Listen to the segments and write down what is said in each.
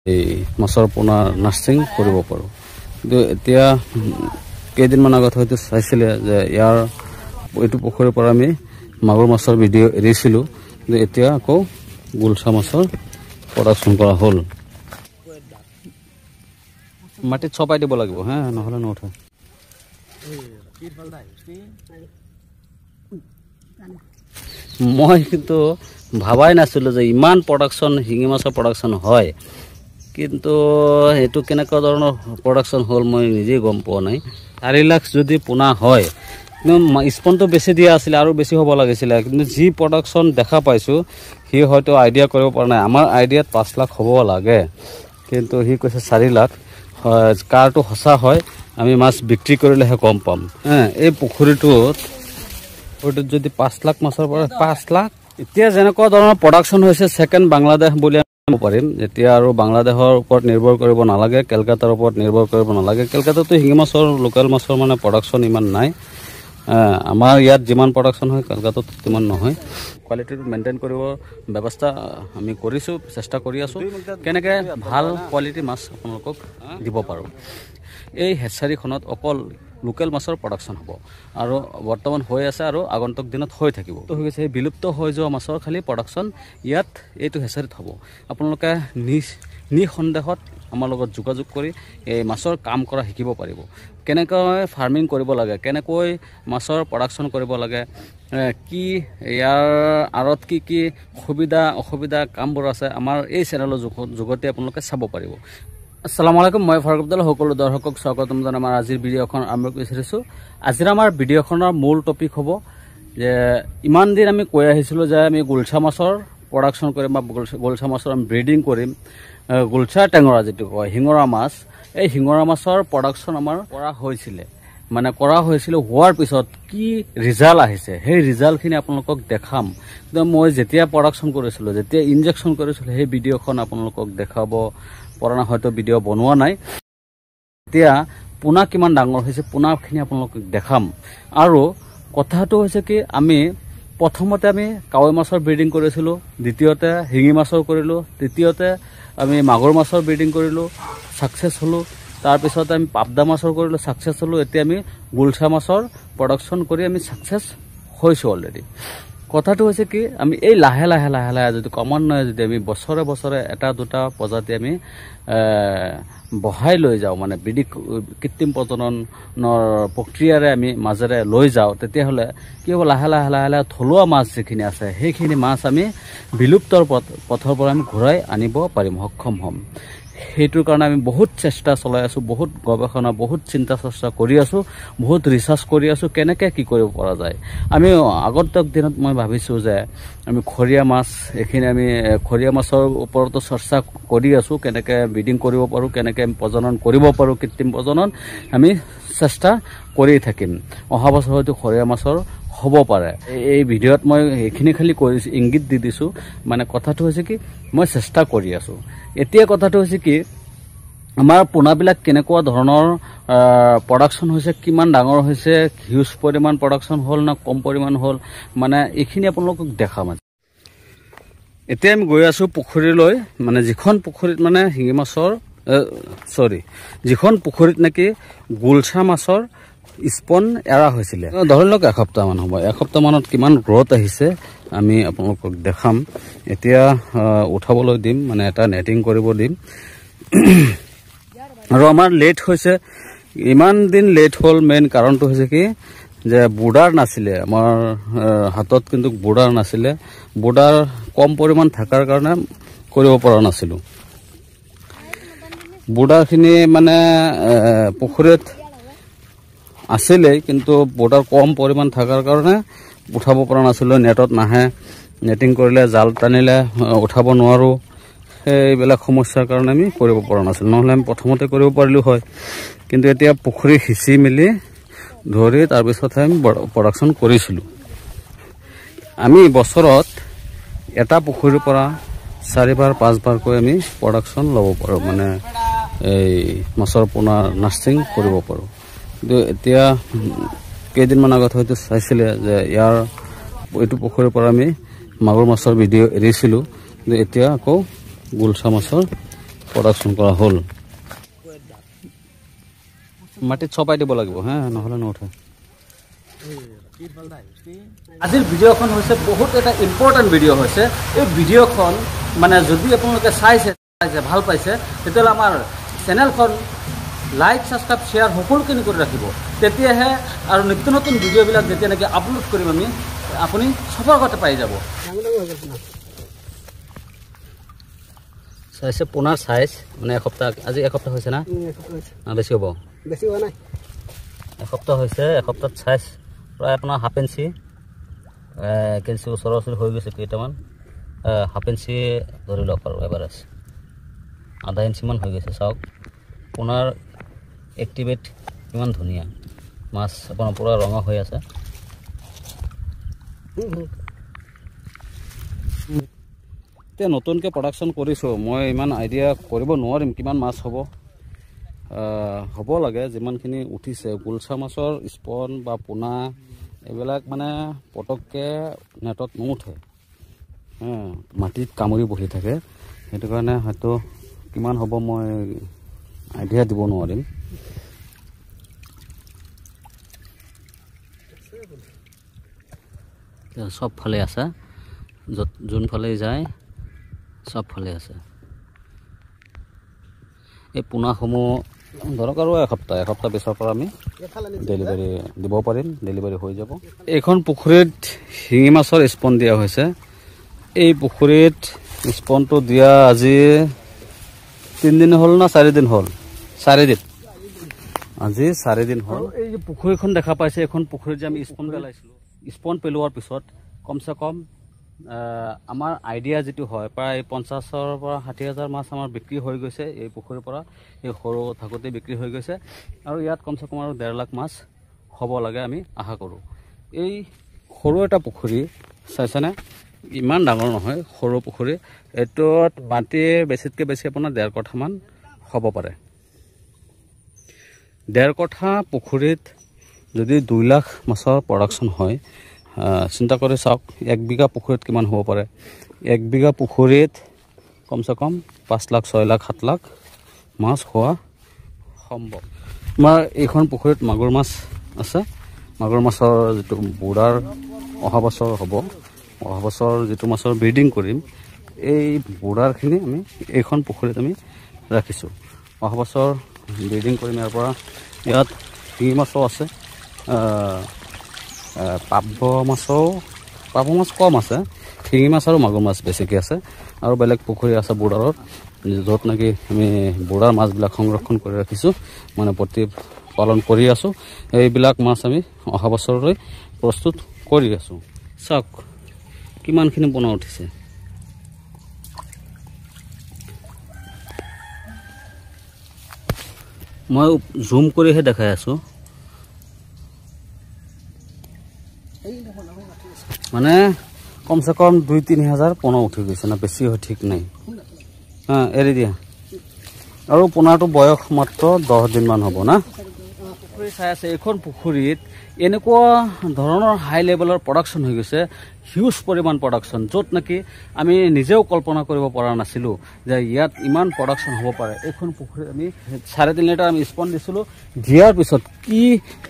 এই মাছৰ পোনা নাৰ্ছিং কৰিব পাৰোঁ। কিন্তু এতিয়া কেইদিনমান আগত হয়তো চাইছিলে যে ইয়াৰ এইটো পুখুৰীৰ পৰা আমি মাগুৰ মাছৰ ভিডিঅ' এৰিছিলোঁ, কিন্তু এতিয়া আকৌ গুলচা মাছৰ প্ৰডাকশ্যন কৰা হ'ল। মাটিত চপাই দিব লাগিব, হা, নহ'লে নুঠে। মই কিন্তু ভাবাই নাছিলোঁ যে ইমান প্ৰডাকশ্যন, শিঙি মাছৰ প্ৰডাকশ্যন হয়, কিন্তু এইটো কেনেকুৱা ধৰণৰ প্ৰডাকশ্যন হ'ল মই নিজেই গম পোৱা নাই। 4 লাখ যদি পোনা হয়, স্পনটো বেছি দিয়া আছিলে, আৰু বেছি হ'ব লাগিছিলে, কিন্তু যি প্ৰডাকশ্যন দেখা পাইছোঁ সি হয়তো আইডিয়া কৰিব পৰা নাই। আমাৰ আইডিয়াত 5 লাখ হ'ব লাগে, কিন্তু সি কৈছে 4 লাখ। কাৰটো সঁচা হয়, আমি মাছ বিক্ৰী কৰিলেহে গম পাম। এই পুখুৰীটোত যদি 5 লাখ মাছৰ পৰা 5 লাখ, এতিয়া যেনেকুৱা ধৰণৰ প্ৰডাকশ্যন হৈছে ছেকেণ্ড বাংলাদেশ বুলি ক'ব পাৰিম। এতিয়া আৰু বাংলাদেশৰ ওপৰত নিৰ্ভৰ কৰিব নালাগে, কেলকাতাৰ ওপৰত নিৰ্ভৰ কৰিব নালাগে। কেলকাতাতো শিঙি মাছৰ, লোকেল মাছৰ মানে প্ৰডাকশ্যন ইমান নাই। আমাৰ ইয়াত যিমান প্ৰডাকশ্যন হয় কেলকাতাত সিমান নহয়। কোৱালিটিটো মেইনটেইন কৰিব ব্যৱস্থা আমি কৰিছোঁ, চেষ্টা কৰি আছোঁ, কেনেকৈ ভাল কোৱালিটি মাছ আপোনালোকক দিব পাৰোঁ। এই হেচাৰীখনত অকল লোকেল মাছৰ প্ৰডাকশ্যন হ'ব, আৰু বৰ্তমান হৈ আছে আৰু আগন্তুক দিনত হৈ থাকিব। তো হৈ গৈছে এই বিলুপ্ত হৈ যোৱা মাছৰ খালি প্ৰডাকশ্যন ইয়াত এইটো হেচাৰীত হ'ব। আপোনালোকে নিসন্দেহত আমাৰ লগত যোগাযোগ কৰি এই মাছৰ কাম কৰা শিকিব পাৰিব। কেনেকৈ ফাৰ্মিং কৰিব লাগে, কেনেকৈ মাছৰ প্ৰডাকশ্যন কৰিব লাগে, কি ইয়াৰ আঁৰত কি কি সুবিধা অসুবিধা কামবোৰ আছে, আমাৰ এই চেনেলৰ যোগতে আপোনালোকে চাব পাৰিব। আসসালামু আলাইকুম, মই ফাৰুক আব্দুল্লাহ। সকলো দৰ্শকক স্বাগতম জনাই আমাৰ আজিৰ ভিডিঅ'খন আৰম্ভ কৰিছোঁ। আজিৰ আমাৰ ভিডিঅ'খনৰ মূল টপিক হ'ব যে ইমান দিন আমি কৈ আহিছিলোঁ যে আমি গুলচা মাছৰ প্ৰডাকশ্যন কৰিম বা গুলচা মাছৰ আমি ব্ৰিডিং কৰিম। গুলচা টেঙৰা যিটো কয়, শিঙৰা মাছ, এই শিঙৰা মাছৰ প্ৰডাকশ্যন আমাৰ কৰা হৈছিলে। হোৱাৰ পিছত কি ৰিজাল্ট আহিছে, সেই ৰিজাল্টখিনি আপোনালোকক দেখাম। কিন্তু মই যেতিয়া প্ৰডাকশ্যন কৰিছিলোঁ, যেতিয়া ইনজেকশ্যন কৰিছিলোঁ, সেই ভিডিঅ'খন আপোনালোকক দেখাব পৰা নাই, হয়তো ভিডিঅ' বনোৱা নাই। এতিয়া পোনা কিমান ডাঙৰ হৈছে, পোনাখিনি আপোনালোকক দেখাম। আৰু কথাটো হৈছে কি, আমি প্ৰথমতে আমি কাৱৈ মাছৰ ব্ৰিডিং কৰিছিলোঁ, দ্বিতীয়তে শিঙি মাছৰ কৰিলোঁ, তৃতীয়তে আমি মাগুৰ মাছৰ ব্ৰিডিং কৰিলোঁ, ছাকচেছ হ'লোঁ। তাৰপিছতে আমি পাবদা মাছৰ কৰিলোঁ, ছাকচেছ হ'লোঁ। এতিয়া আমি গুলচা মাছৰ প্ৰডাকশ্যন কৰি আমি ছাকচেছ হৈছোঁ অলৰেডি। কথাটো হৈছে কি, আমি এই লাহে লাহে যদি ক্ৰমান্বয়ে যদি আমি বছৰে বছৰে এটা দুটা প্ৰজাতি আমি বঢ়াই লৈ যাওঁ, মানে কৃত্ৰিম প্ৰজননৰ প্ৰক্ৰিয়াৰে আমি মাজেৰে লৈ যাওঁ, তেতিয়াহ'লে কি হ'ব, লাহে লাহে থলুৱা মাছ যিখিনি আছে সেইখিনি মাছ আমি বিলুপ্তৰ পথৰ পৰা আমি ঘূৰাই আনিব পাৰিম, সক্ষম হ'ম। সেইটোৰ কাৰণে আমি বহুত চেষ্টা চলাই আছোঁ, বহুত গৱেষণা, বহুত চিন্তা চৰ্চা কৰি আছোঁ, বহুত ৰিচাৰ্চ কৰি আছোঁ, কেনেকৈ কি কৰিব পৰা যায়। আমি আগন্তুক দিনত মই ভাবিছোঁ যে আমি খৰিয়া মাছ, এইখিনি আমি খৰিয়া মাছৰ ওপৰতো চৰ্চা কৰি আছোঁ, কেনেকৈ ব্ৰিডিং কৰিব পাৰোঁ, কেনেকৈ আমি প্ৰজনন কৰিব পাৰোঁ, কৃত্ৰিম প্ৰজনন আমি চেষ্টা কৰি থাকিম। অহা বছৰ হয়তো খৰিয়া মাছৰ হ'ব পাৰে। এই ভিডিঅ'ত মই এইখিনি খালি কৰিছোঁ, ইংগিত দি দিছোঁ। মানে কথাটো হৈছে কি, মই চেষ্টা কৰি আছোঁ। এতিয়া কথাটো হৈছে কি, আমাৰ পোনাবিলাক কেনেকুৱা ধৰণৰ প্ৰডাকশ্যন হৈছে, কিমান ডাঙৰ হৈছে, হিউজ পৰিমাণ প্ৰডাকশ্যন হ'ল না কম পৰিমাণ হ'ল, মানে এইখিনি আপোনালোকক দেখাম। এতিয়া আমি গৈ আছোঁ পুখুৰীলৈ, মানে যিখন পুখুৰীত মানে শিঙি মাছৰ যিখন পুখুৰীত নেকি গুলচা মাছৰ স্পন এৰা হৈছিলে। ধৰি লওক এসপ্তাহমান হ'ব, এসপ্তাহমানত কিমান গ্ৰথ আহিছে আমি আপোনালোকক দেখাম। এতিয়া উঠাবলৈ দিম, মানে এটা নেটিং কৰিব দিম। আৰু আমাৰ লেট হৈছে, ইমান দিন লেট হ'ল, মেইন কাৰণটো হৈছে কি যে বুৰ্ডাৰ নাছিলে আমাৰ হাতত, কিন্তু বুৰ্ডাৰ নাছিলে। বুৰ্ডাৰ কম পৰিমাণ থকাৰ কাৰণে কৰিব পৰা নাছিলোঁ। বুৰ্ডাৰখিনি মানে পুখুৰীত আছিলেই, কিন্তু বুৰ্ডাৰ কম পৰিমাণ থকাৰ কাৰণে উঠাব পৰা নাছিলোঁ। নেটত নাহে, নেটিং কৰিলে জাল টানিলে উঠাব নোৱাৰোঁ। সেইবিলাক সমস্যাৰ কাৰণে আমি কৰিব পৰা নাছিলোঁ, নহ'লে আমি প্ৰথমতে কৰিব পাৰিলোঁ হয়। কিন্তু এতিয়া পুখুৰী সিঁচি মেলি ধৰি তাৰপিছতহে আমি প্ৰডাকশ্যন কৰিছিলোঁ। আমি বছৰত এটা পুখুৰীৰ পৰা 4বাৰ 5বাৰকৈ আমি প্ৰডাকশ্যন ল'ব পাৰোঁ, মানে এই মাছৰ পোনা নাৰ্ছিং কৰিব পাৰোঁ। কিন্তু এতিয়া কেইদিনমান আগত হয়তো চাইছিলে যে এইটো পুখুৰীৰ পৰা আমি মাগুৰ মাছৰ ভিডিঅ' এৰিছিলোঁ, কিন্তু এতিয়া আকৌ গুলচা মাছৰ প্ৰডাকশ্যন কৰা হ'ল মাটিত চপাই দিব লাগিব হে নহ'লে নুঠে আজিৰ ভিডিঅ'খন হৈছে বহুত এটা ইম্পৰ্টেণ্ট ভিডিঅ' হৈছে এই ভিডিঅ'খন মানে যদি আপোনালোকে চাইছে ভাল পাইছে তেতিয়াহ'লে আমাৰ চেনেলখন লাইক ছাবস্ক্ৰাইব শ্বেয়াৰ সকলোখিনি কৰি ৰাখিব তেতিয়াহে আৰু নিত্য নতুন ভিডিঅ'বিলাক যেতিয়া নেকি আপলোড কৰিম আমি আপুনি সবৰ আগতে পাই যাব চাইছে পুনাৰ চাইজ মানে এসপ্তাহ আজি এসপ্তাহ হৈছে না বেছি হ'ব বেছি হোৱা নাই এসপ্তাহ হৈছে এসপ্তাহত চাইজ প্ৰায় আপোনাৰ হাফ ইঞ্চি কেঞ্চি ওচৰা ওচৰি হৈ গৈছে কেইটামান হাফ ইঞ্চি ধৰি লওক আৰু এভাৰেজ আধা ইঞ্চিমান হৈ গৈছে চাওক পুনাৰ এক্টিভেট ইমান ধুনীয়া মাছ আপোনাৰ পূৰা ৰঙা হৈ আছে এতিয়া নতুনকৈ প্ৰডাকশ্যন কৰিছোঁ মই ইমান আইডিয়া কৰিব নোৱাৰিম কিমান মাছ হ'ব লাগে যিমানখিনি উঠিছে গুলচা মাছৰ স্পন বা পোনা এইবিলাক মানে পটককৈ নেটত নুঠে মাটিত কামুৰি বহি থাকে সেইটো কাৰণে হয়তো কিমান হ'ব মই আইডিয়া দিব নোৱাৰিম সব ফালে আছে যোনফালে যায় সব ফালে আছে এই পোনাসমূহ ধৰক আৰু এসপ্তাহ পিছৰ পৰা আমি ডেলিভাৰী দিব পাৰিম ডেলিভাৰী হৈ যাব এইখন পুখুৰীত শিঙি মাছৰ স্পন দিয়া হৈছে এই পুখুৰীত স্পনটো দিয়া আজি 3 দিন হ'ল না 4 দিন হ'ল 4 দিন আজি 4 দিন হ'ল এই যে পুখুৰীখন দেখা পাইছে এখন পুখুৰীত যে আমি স্পন পেলাইছিলোঁ স্পন পেলোৱাৰ পিছত কমচে কম আমাৰ আইডিয়া যেটো হয় প্ৰায় 50,000 পৰা 60,000 মাছ আমাৰ বিক্ৰী হৈ গৈছে এই পুখুৰীৰ পৰা এই সৰু থাকোতে বিক্ৰী হৈ গৈছে আৰু ইয়াত কমচে কম আৰু 1.5 লাখ মাছ হ'ব লাগে আমি আশা কৰোঁ এই সৰু এটা পুখুৰী চাইছেনে ইমান ডাঙৰ নহয় সৰু পুখুৰী এটোত মাটি বেছিতকৈ বেছি আপোনাৰ 1.5 কঠামান হ'ব পাৰে 1.5 কঠা পুখুৰীত যদি 2 লাখ মাছৰ প্ৰডাকশ্যন হয় চিন্তা কৰি চাওক 1 বিঘা পুখুৰীত কিমান হ'ব পাৰে 1 বিঘা পুখুৰীত কমসে কম 5 লাখ 6 লাখ 7 লাখ মাছ হোৱা সম্ভৱ আমাৰ এইখন পুখুৰীত মাগুৰ মাছ আছে মাগুৰ মাছৰ যেটো বুঢ়াৰ অহা বছৰ হ'ব অহা বছৰ যেটো মাছৰ ব্ৰিডিং কৰিম এই বুঢ়াৰখিনি আমি এইখন পুখুৰীত আমি ৰাখিছোঁ অহা বছৰ ব্ৰিডিং কৰিম ইয়াৰ পৰা ইয়াত শিঙি মাছও আছে পাভ মাছ কম আছে শিঙি মাছ আৰু মাগুৰ মাছ বেছিকৈ আছে আৰু বেলেগ পুখুৰী আছে বুঢ়াৰত য'ত নেকি আমি বুঢ়াৰ মাছবিলাক সংৰক্ষণ কৰি ৰাখিছোঁ মানে প্ৰতিপালন কৰি আছোঁ এইবিলাক মাছ আমি অহা বছৰলৈ প্ৰস্তুত কৰি আছোঁ চাওক কিমানখিনি পোনা উঠিছে মই জুম কৰিহে দেখাই আছোঁ মানে কমসে কম 2-3 হাজাৰ পোনা উঠি গৈছে না বেছি হয় ঠিক নাই এৰি দিয়া আৰু পোনাটো বয়স মাত্ৰ 10 দিনমান হ'ব না পুখুৰী চাই আছে এইখন পুখুৰীত এনেকুৱা ধৰণৰ হাই লেভেলৰ প্ৰডাকশ্যন হৈ গৈছে হিউজ পৰিমাণ প্ৰডাকশ্যন য'ত নেকি আমি নিজেও কল্পনা কৰিব পৰা নাছিলোঁ যে ইয়াত ইমান প্ৰডাকশ্যন হ'ব পাৰে এইখন পুখুৰীত আমি 3.5 লিটাৰ আমি স্পন দিছিলোঁ দিয়াৰ পিছত কি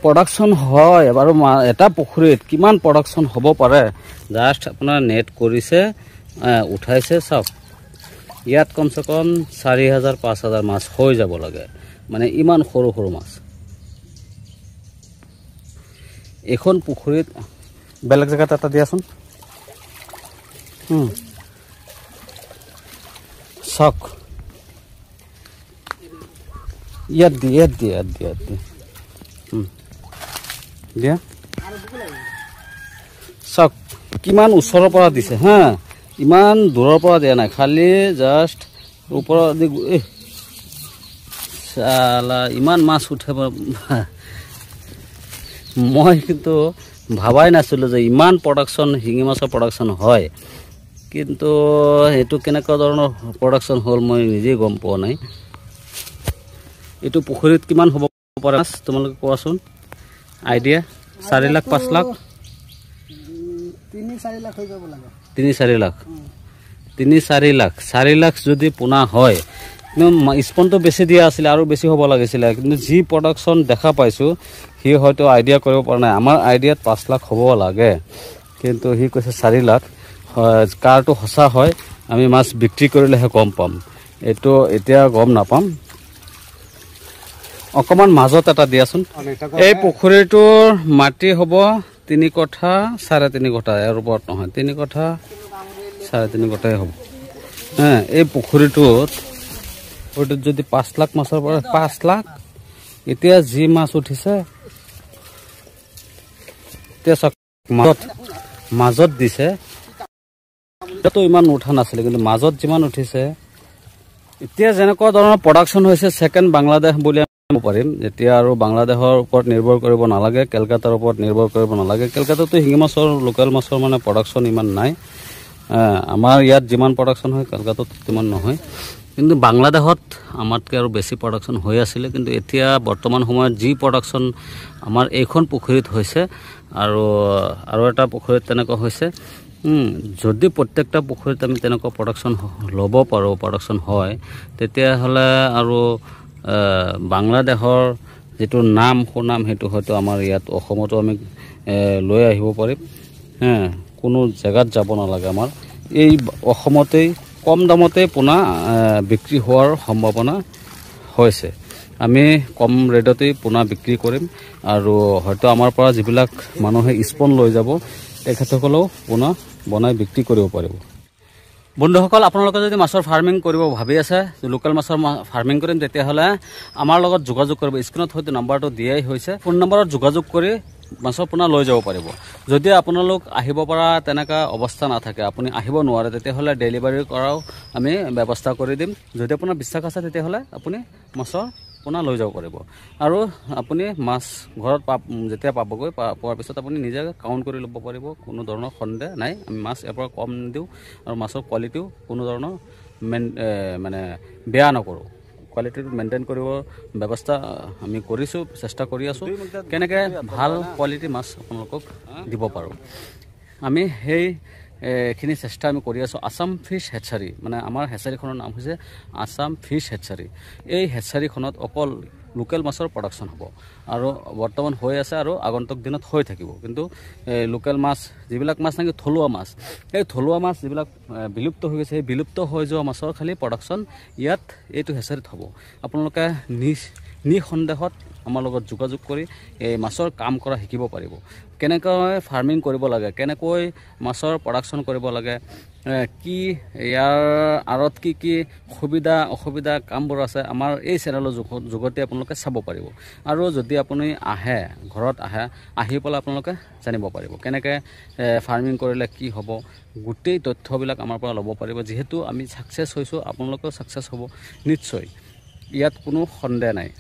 প্ৰডাকশ্যন হয় আৰু এটা পুখুৰীত কিমান প্ৰডাকশ্যন হ'ব পাৰে জাষ্ট আপোনাৰ নেট কৰিছে উঠাইছে চাওক ইয়াত কমসে কম 4,000-5,000 মাছ হৈ যাব লাগে মানে ইমান সৰু সৰু মাছ এখন পুখুৰীত বেলেগ জেগাত এটা দিয়াচোন চাওক ইয়াত দিয়া চাওক কিমান ওচৰৰ পৰা দিছে হা ইমান দূৰৰ পৰা দিয়া নাই খালি জাষ্ট ওপৰত দি চালা ইমান মাছ উঠে মই কিন্তু ভাবাই নাছিলোঁ যে ইমান প্ৰডাকশ্যন শিঙি মাছৰ প্ৰডাকশ্যন হয় কিন্তু এইটো কেনেকুৱা ধৰণৰ প্ৰডাকশ্যন হ'ল মই নিজেই গম পোৱা নাই এইটো পুখুৰীত কিমান হ'ব পাৰে তোমালোকে কোৱাচোন আইডিয়া 4 লাখ 5 লাখ 3-4 লাখ হৈ যাব লাগে 3-4 লাখ 4 লাখ যদি পোনা হয় স্পনটো বেছি দিয়া আছিলে আৰু বেছি হ'ব লাগিছিলে, কিন্তু যি প্ৰডাকশ্যন দেখা পাইছোঁ সি হয়তো আইডিয়া কৰিব পৰা নাই। আমাৰ আইডিয়াত 5 লাখ হ'ব লাগে, কিন্তু সি কৈছে 4 লাখ। কাৰটো সঁচা হয়, আমি মাছ বিক্ৰী কৰিলেহে গম পাম, এইটো এতিয়া গম নাপাম। অকণমান মাজত এটা দিয়াচোন। এই পুখুৰীটোৰ মাটি হ'ব 3 কঠা 3.5 কঠা, ইয়াৰ ওপৰত নহয়, 3 কঠা 3.5 কঠাই হ'ব। এই পুখুৰীটোত যদি 5 লাখ মাছৰ পৰা 5 লাখ, এতিয়া যি মাছ উঠিছে, এতিয়া মাজত দিছে, এতিয়াতো ইমান উঠা নাছিলে, কিন্তু মাজত যিমান উঠিছে, এতিয়া যেনেকুৱা ধৰণৰ প্ৰডাকশ্যন হৈছে ছেকেণ্ড বাংলাদেশ বুলি আমি পাৰিম। এতিয়া আৰু বাংলাদেশৰ ওপৰত নিৰ্ভৰ কৰিব নালাগে, কলকাতাৰ ওপৰত নিৰ্ভৰ কৰিব নালাগে। কলকাতাতো শিঙি মাছৰ লোকেল মাছৰ মানে প্ৰডাকশ্যন ইমান নাই। আমাৰ ইয়াত যিমান প্ৰডাকশ্যন হয় কলকাতাত সিমান নহয়, কিন্তু বাংলাদেশত আমাতকৈ আৰু বেছি প্ৰডাকশ্যন হৈ আছিলে। কিন্তু এতিয়া বৰ্তমান সময়ত যি প্ৰডাকশ্যন আমাৰ এইখন পুখুৰীত হৈছে আৰু এটা পুখুৰীত তেনেকুৱা হৈছে, যদি প্ৰত্যেকটা পুখুৰীত আমি তেনেকুৱা প্ৰডাকশ্যন ল'ব পাৰোঁ, প্ৰডাকশ্যন হয়, তেতিয়াহ'লে আৰু বাংলাদেশৰ যিটো নাম সুনাম সেইটো হয়তো আমাৰ ইয়াত অসমতো আমি লৈ আহিব পাৰিম। কোনো জেগাত যাব নালাগে, আমাৰ এই অসমতেই কম দামতেই পোনা বিক্ৰী হোৱাৰ সম্ভাৱনা হৈছে। আমি কম ৰেটতেই পোনা বিক্ৰী কৰিম, আৰু হয়তো আমাৰ পৰা যিবিলাক মানুহে স্পন লৈ যাব তেখেতসকলেও পোনা বনাই বিক্ৰী কৰিব পাৰিব। বন্ধুসকল, আপোনালোকে যদি মাছৰ ফাৰ্মিং কৰিব ভাবি আছে, লোকেল মাছৰ ফাৰ্মিং কৰিম, তেতিয়াহ'লে আমাৰ লগত যোগাযোগ কৰিব। স্ক্ৰীনত হয়তো নাম্বাৰটো দিয়াই হৈছে, ফোন নম্বৰত যোগাযোগ কৰি মাছৰ পোনা লৈ যাব পাৰিব। যদি আপোনালোক আহিব পৰা তেনেকুৱা অৱস্থা নাথাকে, আপুনি আহিব নোৱাৰে, তেতিয়াহ'লে ডেলিভাৰী কৰাও আমি ব্যৱস্থা কৰি দিম। যদি আপোনাৰ বিশ্বাস আছে তেতিয়াহ'লে আপুনি মাছৰ পোনা লৈ যাব পাৰিব। আৰু আপুনি মাছ ঘৰত যেতিয়া পাবগৈ, পোৱাৰ পিছত আপুনি নিজে কাউণ্ট কৰি ল'ব পাৰিব, কোনো ধৰণৰ সন্দেহ নাই। আমি মাছ ইয়াৰ পৰা কম দিওঁ, আৰু মাছৰ কোৱালিটিও কোনো ধৰণৰ মানে বেয়া নকৰোঁ। কোৱালিটিটো মেইনটেইন কৰিব ব্যৱস্থা আমি কৰিছোঁ, চেষ্টা কৰি আছোঁ, কেনেকৈ ভাল কোৱালিটি মাছ আপোনালোকক দিব পাৰোঁ। আমি সেইখিনি চেষ্টা আমি কৰি আছোঁ। আছাম ফিছ হেচাৰী, মানে আমাৰ হেচাৰীখনৰ নাম হৈছে আছাম ফিছ হেচাৰী। এই হেচাৰীখনত অকল লোকেল মাছৰ প্ৰডাকশ্যন হ'ব, আৰু বৰ্তমান হৈ আছে, আৰু আগন্তুক দিনত হৈ থাকিব। কিন্তু লোকেল মাছ, যিবিলাক মাছ নেকি থলুৱা মাছ, এই থলুৱা মাছ যিবিলাক বিলুপ্ত হৈ গৈছে, সেই বিলুপ্ত হৈ যোৱা মাছৰ খালি প্ৰডাকশ্যন ইয়াত এইটো হেচাৰীত হ'ব। আপোনালোকে নিঃসন্দেহত আমাৰ লগত যোগাযোগ কৰি এই মাছৰ কাম কৰা শিকিব পাৰিব। কেনেকৈ ফাৰ্মিং কৰিব লাগে, কেনেকৈ মাছৰ প্ৰডাকশ্যন কৰিব লাগে, কি ইয়াৰ আঁৰত কি সুবিধা অসুবিধা কামবোৰ আছে, আমাৰ এই চেনেলৰ যোগতে আপোনালোকে চাব পাৰিব। আৰু যদি আপুনি ঘৰত আহি পেলাই আপোনালোকে জানিব পাৰিব কেনেকৈ ফাৰ্মিং কৰিলে কি হ'ব, গোটেই তথ্যবিলাক আমাৰ পৰা ল'ব পাৰিব। যিহেতু আমি ছাকচেছ হৈছোঁ, আপোনালোকেও ছাকচেছ হ'ব নিশ্চয়, ইয়াত কোনো সন্দেহ নাই।